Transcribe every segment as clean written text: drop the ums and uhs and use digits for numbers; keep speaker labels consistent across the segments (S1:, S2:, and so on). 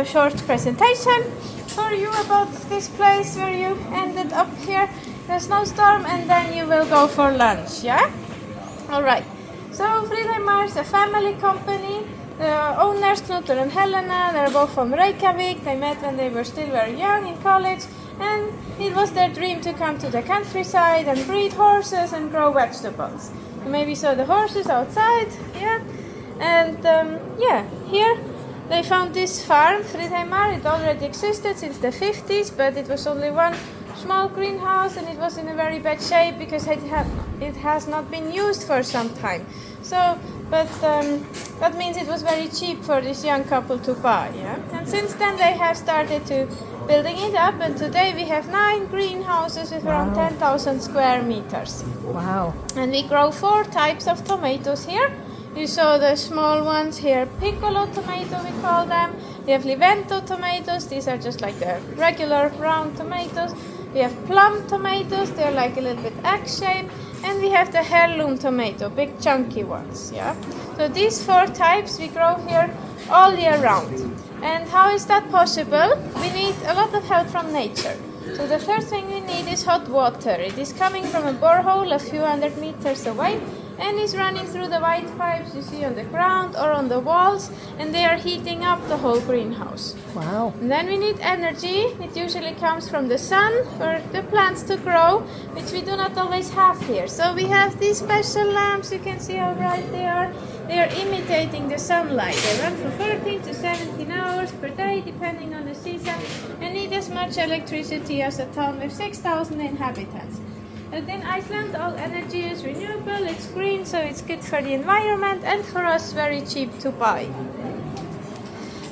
S1: a short presentation for you about this place where you ended up here, the snowstorm, and then you will go for lunch, yeah? Alright, so Fridheimar is a family company. The owners, Knútur and Helena, they're both from Reykjavik. They met when they were still very young in college, and it was their dream to come to the countryside and breed horses and grow vegetables. You maybe saw the horses outside, yeah? And here they found this farm, Fridheimar. It already existed since the 50s, but it was only one small greenhouse, and it was in a very bad shape because it has not been used for some time. So, but that means it was very cheap for this young couple to buy, yeah? And since then they have started to building it up, and today we have 9 greenhouses with around 10,000 square meters.
S2: Wow.
S1: And we grow 4 types of tomatoes here. You saw the small ones here, piccolo tomato we call them. We have livento tomatoes, these are just like the regular round tomatoes. We have plum tomatoes, they're like a little bit egg-shaped. And we have the heirloom tomato, big chunky ones, yeah? So these 4 types we grow here all year round. And how is that possible? We need a lot of help from nature. So the first thing we need is hot water. It is coming from a borehole a few hundred meters away, and is running through the white pipes you see on the ground or on the walls, and they are heating up the whole greenhouse.
S2: Wow.
S1: And then we need energy. It usually comes from the sun for the plants to grow, which we do not always have here. So we have these special lamps. You can see how bright they are. They are imitating the sunlight. They run for 14 to 17 hours per day, depending on the season, and need as much electricity as a town with 6,000 inhabitants. But in Iceland, all energy is renewable, it's green, so it's good for the environment, and for us, very cheap to buy.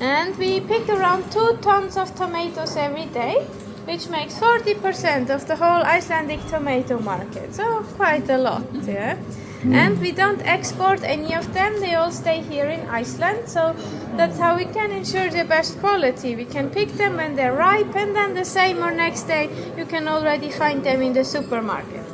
S1: And we pick around 2 tons of tomatoes every day, which makes 40% of the whole Icelandic tomato market. So quite a lot, yeah? And we don't export any of them, they all stay here in Iceland, so that's how we can ensure the best quality. We can pick them when they're ripe, and then the same or next day you can already find them in the supermarket.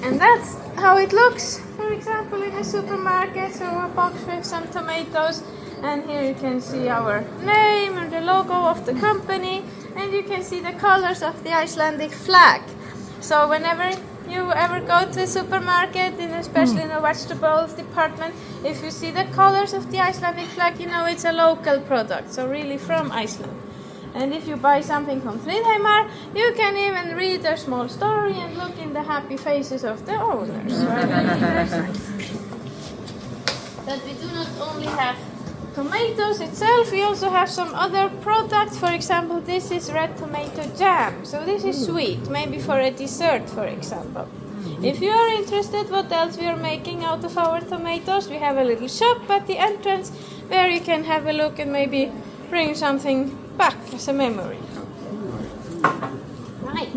S1: And that's how it looks, for example, in a supermarket. So a box with some tomatoes, and here you can see our name and the logo of the company, and you can see the colors of the Icelandic flag. So whenever you ever go to a supermarket, and especially in the vegetables department, if you see the colors of the Icelandic flag, you know it's a local product, so really from Iceland. And if you buy something from Fridheimar, you can even read a small story and look in the happy faces of the owners. But we do not only have tomatoes itself, we also have some other products. For example, this is red tomato jam. So this is sweet, maybe for a dessert, for example. If you are interested what else we are making out of our tomatoes, we have a little shop at the entrance where you can have a look and maybe bring something back as a memory. Right.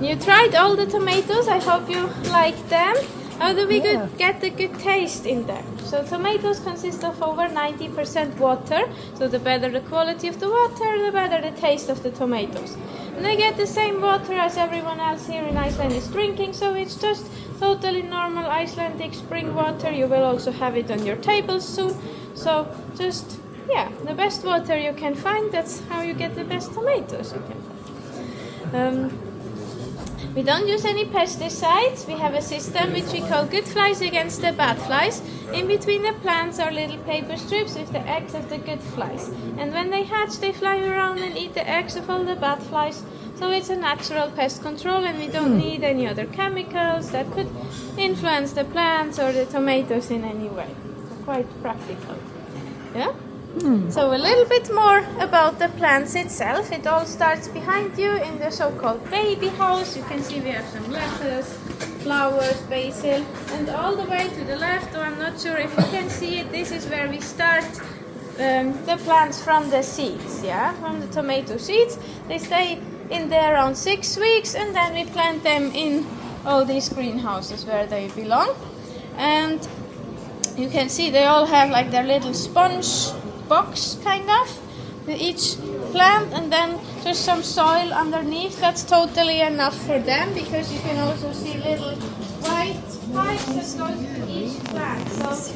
S1: You tried all the tomatoes, I hope you like them. How do we get the good taste in them? So tomatoes consist of over 90% water, so the better the quality of the water, the better the taste of the tomatoes. And they get the same water as everyone else here in Iceland is drinking, so it's just totally normal Icelandic spring water. You will also have it on your tables soon. So just, the best water you can find, that's how you get the best tomatoes you can find. We don't use any pesticides. We have a system which we call good flies against the bad flies. In between the plants are little paper strips with the eggs of the good flies. And when they hatch, they fly around and eat the eggs of all the bad flies. So it's a natural pest control, and we don't need any other chemicals that could influence the plants or the tomatoes in any way. So quite practical. Yeah? So a little bit more about the plants itself. It all starts behind you in the so-called baby house. You can see we have some lettuce, flowers, basil, and all the way to the left, though I'm not sure if you can see it, this is where we start the plants from the seeds, from the tomato seeds. They stay in there around 6 weeks, and then we plant them in all these greenhouses where they belong. And you can see they all have like their little sponge box kind of with each plant, and then just some soil underneath. That's totally enough for them, because you can also see little white pipes that go to each plant. So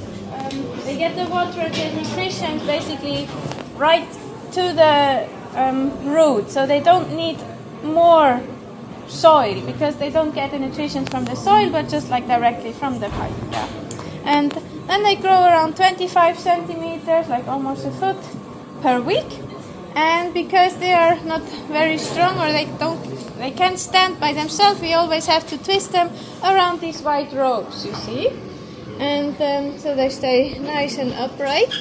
S1: they get the water and the nutrition basically right to the root, so they don't need more soil because they don't get the nutrition from the soil, but just like directly from the pipe. Yeah. And then they grow around 25 centimeters, like almost a foot per week. And because they are not very strong, or they can't stand by themselves, we always have to twist them around these white ropes, you see. And so they stay nice and upright.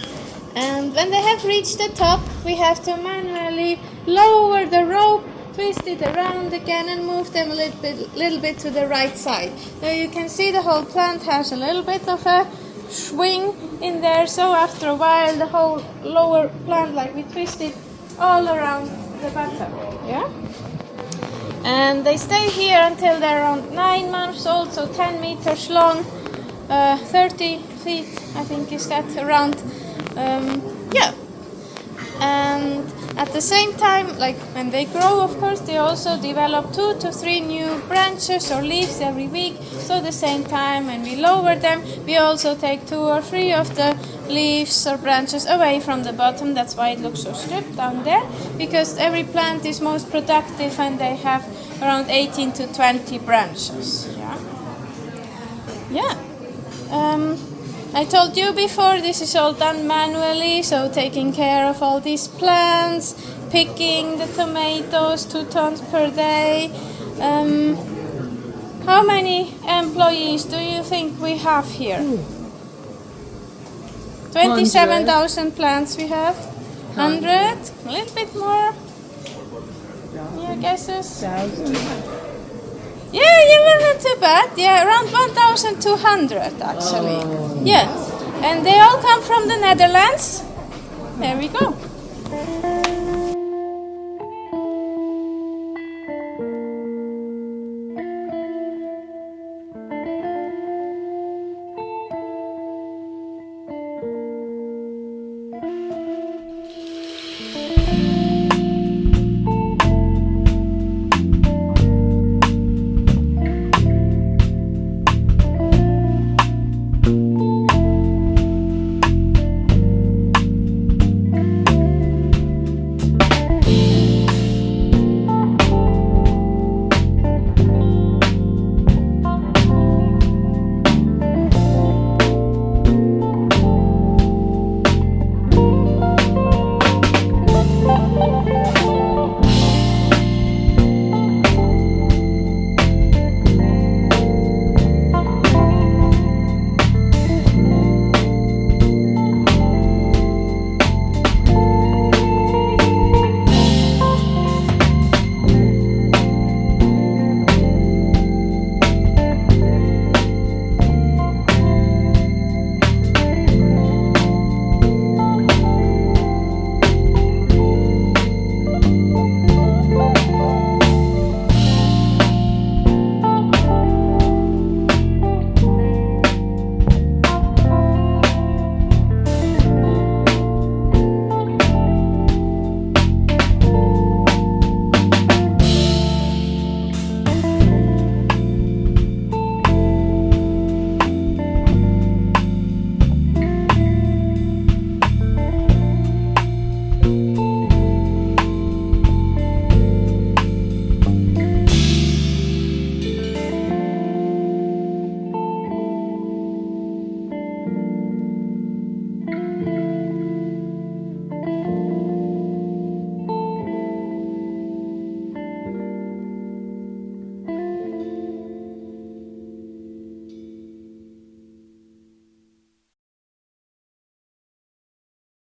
S1: And when they have reached the top, we have to manually lower the rope, twist it around again, and move them a little bit to the right side. Now you can see the whole plant has a little bit of a swing in there, so after a while the whole lower plant, like we twist it all around the bottom. Yeah. And they stay here until they're around 9 months old, so 10 meters long, 30 feet, I think is that around. Yeah. And at the same time, like when they grow, of course, they also develop 2 to 3 new branches or leaves every week. So at the same time, when we lower them, we also take 2 or 3 of the leaves or branches away from the bottom. That's why it looks so stripped down there, because every plant is most productive and they have around 18 to 20 branches. Yeah. I told you before, this is all done manually, so taking care of all these plants, picking the tomatoes 2 tons per day. How many employees do you think we have here? 27,000 plants we have. 100? A little bit more? Your guesses?
S2: 1,000.
S1: Yeah, you were not too bad. Yeah, around 1,200 actually.
S2: Oh.
S1: Yeah, and they all come from the Netherlands. There we go.